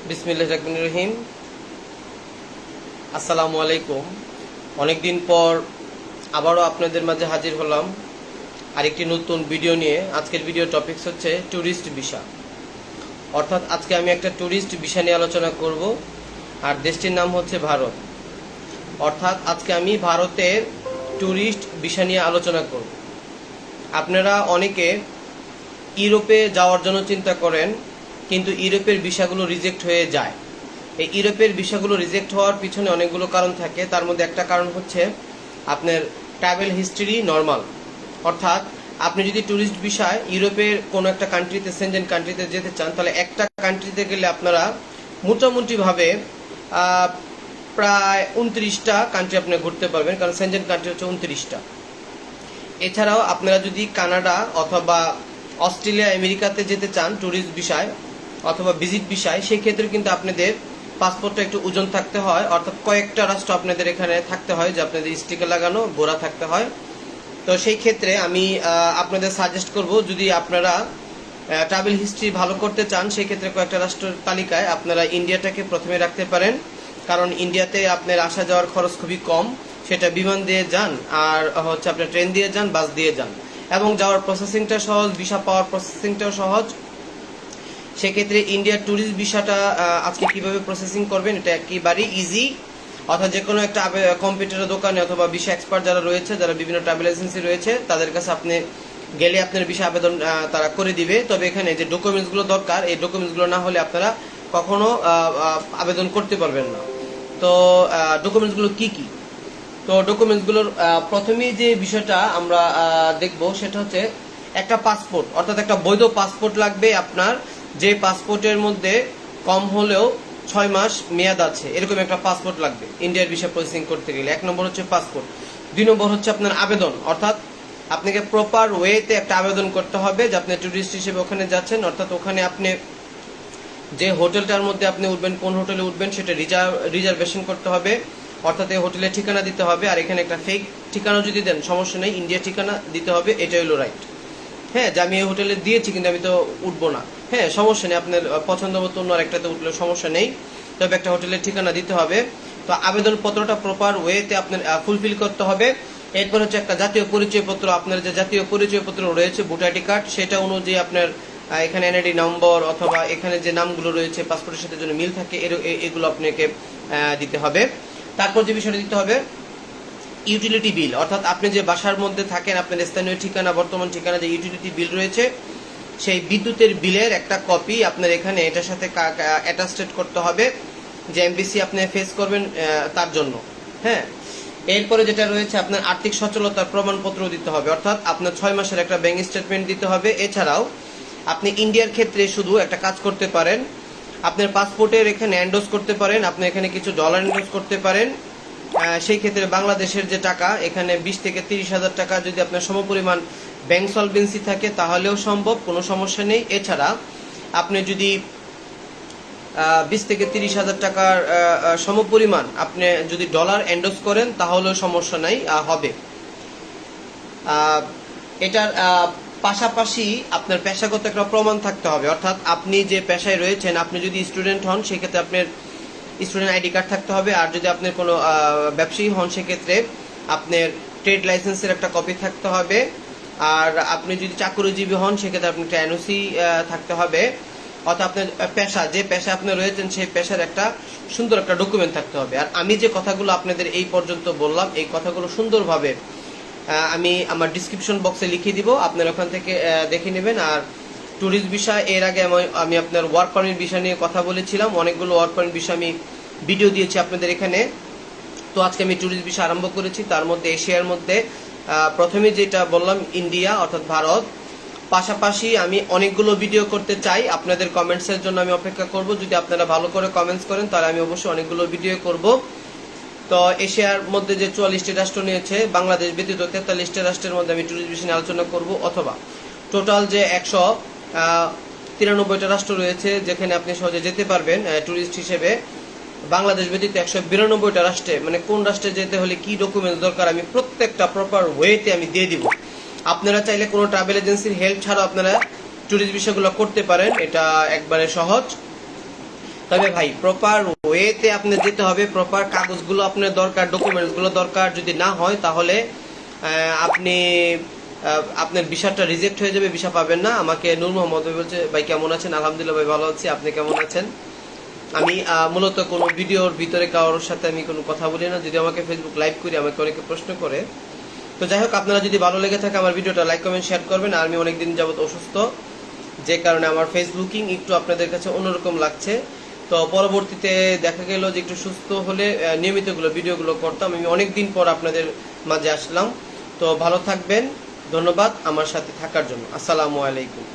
বিসমিল্লাহির রহমানির রহিম। আসসালামু আলাইকুম। অনেকদিন পর আবারও আপনাদের মাঝে হাজির হলাম আরেকটি নতুন ভিডিও নিয়ে। আজকের ভিডিও টপিকস হচ্ছে ট্যুরিস্ট ভিসা। অর্থাৎ আজকে আমি একটা ট্যুরিস্ট ভিসা নিয়ে আলোচনা করব, আর দেশটির নাম হচ্ছে ভারত। অর্থাৎ আজকে আমি ভারতের ট্যুরিস্ট ভিসা নিয়ে আলোচনা করব। আপনারা অনেকে ইউরোপে যাওয়ার জন্য চিন্তা করেন, কিন্তু ইউরোপের ভিসাগুলো রিজেক্ট হয়ে যায়। এই ইউরোপের ভিসাগুলো রিজেক্ট হওয়ার পিছনে অনেকগুলো কারণ থাকে। তার মধ্যে একটা কারণ হচ্ছে আপনার ট্রাভেল হিস্ট্রি নর্মাল। অর্থাৎ আপনি যদি ট্যুরিস্ট ভিসায় ইউরোপের কোনো একটা কান্ট্রিতে, সেনজেন কান্ট্রিতে যেতে চান, তাহলে একটা কান্ট্রিতে গেলে আপনারা মোটামুটিভাবে প্রায় 29টা কান্ট্রি আপনি ঘুরতে পারবেন, কারণ সেনজেন কান্ট্রি হচ্ছে 29টা। এছাড়াও আপনারা যদি কানাডা অথবা অস্ট্রেলিয়া, আমেরিকাতে যেতে চান ট্যুরিস্ট ভিসায় অথবা ভিজিট ভিসায়, সেই ক্ষেত্রে কিন্তু আপনাদের পাসপোর্টটা একটু ওজন থাকতে হয়। অর্থাৎ কয়েকটা রাষ্ট্র আপনাদের এখানে থাকতে হয়, যে আপনাদের স্টিকার লাগানো বোরা থাকতে হয়। তো সেই ক্ষেত্রে আমি আপনাদের সাজেস্ট করব, যদি আপনারা ট্রাভেল হিস্ট্রি ভালো করতে চান, সেই ক্ষেত্রে কয়েকটা রাষ্ট্রের তালিকায় আপনারা ইন্ডিয়াটাকে প্রথমে রাখতে পারেন। কারণ ইন্ডিয়াতে আপনার আসা যাওয়ার খরচ খুবই কম, সেটা বিমান দিয়ে যান আর হচ্ছে আপনার ট্রেন দিয়ে যান, বাস দিয়ে যান, এবং যাওয়ার প্রসেসিংটা সহজ, ভিসা পাওয়ার প্রসেসিংটাও সহজ। সেক্ষেত্রে ইন্ডিয়ার ট্যুরিস্ট ভিসাটা আজকে কিভাবে প্রসেসিং করবেন, এটা একেবারেই ইজি। অর্থাৎ যে কোনো একটা কম্পিউটারের দোকানে অথবা ভিসা এক্সপার্ট যারা রয়েছে, যারা বিভিন্ন ট্রাভেল এজেন্সি রয়েছে, তাদের কাছে আপনি গেলে আপনার ভিসা আবেদন তারা করে দিবে। তবে এখানে যে ডকুমেন্টসগুলো দরকার, এই ডকুমেন্টসগুলো না হলে আপনারা কখনো আবেদন করতে পারবেন না। তো ডকুমেন্টসগুলো কি কি? তো ডকুমেন্টসগুলোর প্রথমেই যে বিষয়টা আমরা দেখব, সেটা হচ্ছে একটা পাসপোর্ট। অর্থাৎ একটা বৈধ পাসপোর্ট লাগবে আপনার, যে পাসপোর্টের মধ্যে কম হলেও 6 মাস মেয়াদ আছে, এরকম একটা পাসপোর্ট লাগবে ইন্ডিয়ার ভিসা প্রসেসিং করতে গেলে। 1 নম্বর হচ্ছে পাসপোর্ট। 2 নম্বর হচ্ছে আপনার আবেদন। অর্থাৎ আপনাকে প্রপার ওয়েতে একটা আবেদন করতে হবে যে আপনি ট্যুরিস্ট হিসেবে ওখানে যাচ্ছেন। অর্থাৎ ওখানে আপনি যে হোটেলটার মধ্যে আপনি উঠবেন, কোন হোটেলে উঠবেন সেটা রিজার্ভেশন করতে হবে। অর্থাৎ এই হোটেলের ঠিকানা দিতে হবে। আর এখানে একটা ফেক ঠিকানা যদি দেন সমস্যা নেই, ইন্ডিয়ার ঠিকানা দিতে হবে, এটা হলো রাইট। হ্যাঁ, যে আমি এই হোটেলে দিয়েছি কিন্তু আমি তো উঠবো না, হ্যাঁ সমস্যা নেই, আপনার পছন্দ মতো অন্য আরেকটাতে উঠলে সমস্যা নেই, তবে একটা হোটেলের ঠিকানা দিতে হবে। তো আবেদনপত্রটা প্রপার ওয়েতে আপনার ফুলফিল করতে হবে। এরপর হচ্ছে একটা জাতীয় পরিচয়পত্র, আপনার যে জাতীয় পরিচয়পত্র রয়েছে ভোটার আইডি কার্ড, সেটা অনুযায়ী আপনার এখানে এনআইডি নম্বর অথবা এখানে যে নামগুলো রয়েছে পাসপোর্টের সাথে যেন মিল থাকে, এগুলো আপনাকে দিতে হবে। তারপর যে বিষয়টা দিতে হবে, ইউটিলিটি বিল। অর্থাৎ আপনি যে বাসার মধ্যে থাকেন, আপনার স্থানীয় ঠিকানা, বর্তমান ঠিকানা, যে ইউটিলিটি বিল রয়েছে, সেই বিদ্যুতের বিলের একটা কপি আপনার এখানে এটার সাথে অ্যাটাস্টেড করতে হবে, যে এমবিসি আপনি ফেস করবেন তার জন্য। হ্যাঁ, এরপরে যেটা রয়েছে, আপনার আর্থিক সচ্ছলতার প্রমাণপত্র দিতে হবে। অর্থাৎ আপনার 6 মাসের একটা ব্যাংক স্টেটমেন্ট দিতে হবে। এছাড়াও আপনি ইন্ডিয়ার ক্ষেত্রে শুধু একটা কাজ করতে পারেন, আপনার পাসপোর্টের এখানে এন্ডোজ করতে পারেন, আপনি এখানে কিছু ডলার এন্ডোজ করতে পারেন। সেই ক্ষেত্রে বাংলাদেশের যে টাকা, এখানে 20 থেকে 30 হাজার টাকা যদি আপনার সমপরিমাণ ব্যাংক সলভেন্সি থাকে তাহলেও সম্ভব, কোনো সমস্যা নেই। এছাড়া আপনি যদি 20 থেকে 30 হাজার টাকার সমপরিমাণ আপনি যদি ডলার এন্ডোজ করেন তাহলেও সমস্যা নাই, হবে। এটার পাশাপাশি আপনার পেশাগত একটা প্রমাণ থাকতে হবে। অর্থাৎ আপনি যে পেশায় রয়েছেন, আপনি যদি স্টুডেন্ট হন সেক্ষেত্রে আপনার স্টুডেন্ট আইডি কার্ড থাকতে হবে। আর যদি আপনার কোনো ব্যবসায়ী হন সেক্ষেত্রে আপনার ট্রেড লাইসেন্সের একটা কপি থাকতে হবে। আর আপনি যদি চাকরিজীবী হন সেক্ষেত্রে আপনার একটা এনওসি থাকতে হবে। অর্থাৎ আপনার পেশা, যে পেশা আপনি রয়েছেন সেই পেশার একটা সুন্দর একটা ডকুমেন্ট থাকতে হবে। আর আমি যে কথাগুলো আপনাদের এই পর্যন্ত বললাম, এই কথাগুলো সুন্দরভাবে আমি আমার ডিসক্রিপশন বক্সে লিখে দিব, আপনারা ওখান থেকে দেখে নেবেন। আর ট্যুরিস্ট বিষয়, এর আগে আমি আপনার ওয়ার্ক পারমিট বিষয় নিয়ে কথা বলেছিলাম, অনেকগুলো ওয়ার্ক পারমিট বিষয় আমি ভিডিও দিয়েছি আপনাদের এখানে। তো আজকে আমি ট্যুরিস্ট বিষয় আরম্ভ করেছি। তার মধ্যে এশিয়ার মধ্যে প্রথমে যেটা বললাম ইন্ডিয়া অর্থাৎ ভারত। পাশাপাশি আমি অনেকগুলো ভিডিও করতে চাই, আপনাদের কমেন্টসের জন্য আমি অপেক্ষা করব। যদি আপনারা ভালো করে কমেন্টস করেন তাহলে আমি অবশ্যই অনেকগুলো ভিডিও করব। তো এশিয়ার মধ্যে যে 44টি রাষ্ট্র নিয়েছে, বাংলাদেশ ব্যতীত 43টি রাষ্ট্রের মধ্যে আমি ট্যুরিস্ট বিষয় নিয়ে আলোচনা করব। অথবা টোটাল যে 193টা রাষ্ট্র রয়েছে যেখানে আপনি সহজে যেতে পারবেন ট্যুরিস্ট হিসেবে, বাংলাদেশ ব্যতীত 192টা রাষ্ট্রে, মানে কোন রাষ্ট্রে যেতে হলে কি ডকুমেন্টস দরকার, আমি প্রত্যেকটা প্রপার ওয়েতে আমি দিয়ে দিব। আপনারা চাইলে কোনো ট্রাভেল এজেন্সির হেল্প ছাড়াও আপনারা ট্যুরিস্ট বিষয়গুলো করতে পারেন, এটা একবারে সহজ। তবে ভাই প্রপার ওয়েতে আপনি যেতে হবে, প্রপার কাগজগুলো আপনার দরকার, ডকুমেন্টসগুলো দরকার। যদি না হয় তাহলে আপনি আপনার ভিসাটা রিজেক্ট হয়ে যাবে, ভিসা পাবেন না। আমাকে নূর মোহাম্মদ ভাই বলছে, ভাই কেমন আছেন? আলহামদুলিল্লাহ ভাই ভালো আছি, আপনি কেমন আছেন? আমি মূলত কোনো ভিডিওর ভিতরে কারোর সাথে আমি কোনো কথা বলি না, যদি আমাকে ফেসবুক লাইভ করি আমাকে অনেকে প্রশ্ন করে। তো যাই হোক, আপনারা যদি ভালো লেগে থাকে আমার ভিডিওটা লাইক কমেন্ট শেয়ার করবেন। আর আমি অনেকদিন যাবত অসুস্থ, যে কারণে আমার ফেসবুকিং একটু আপনাদের কাছে অন্যরকম লাগছে। তো পরবর্তীতে দেখা গেল যে একটু সুস্থ হলে নিয়মিত ভিডিওগুলো করতাম। আমি অনেকদিন পর আপনাদের মাঝে আসলাম। তো ভালো থাকবেন, ধন্যবাদ আমার সাথে থাকার জন্য। আসসালামু আলাইকুম।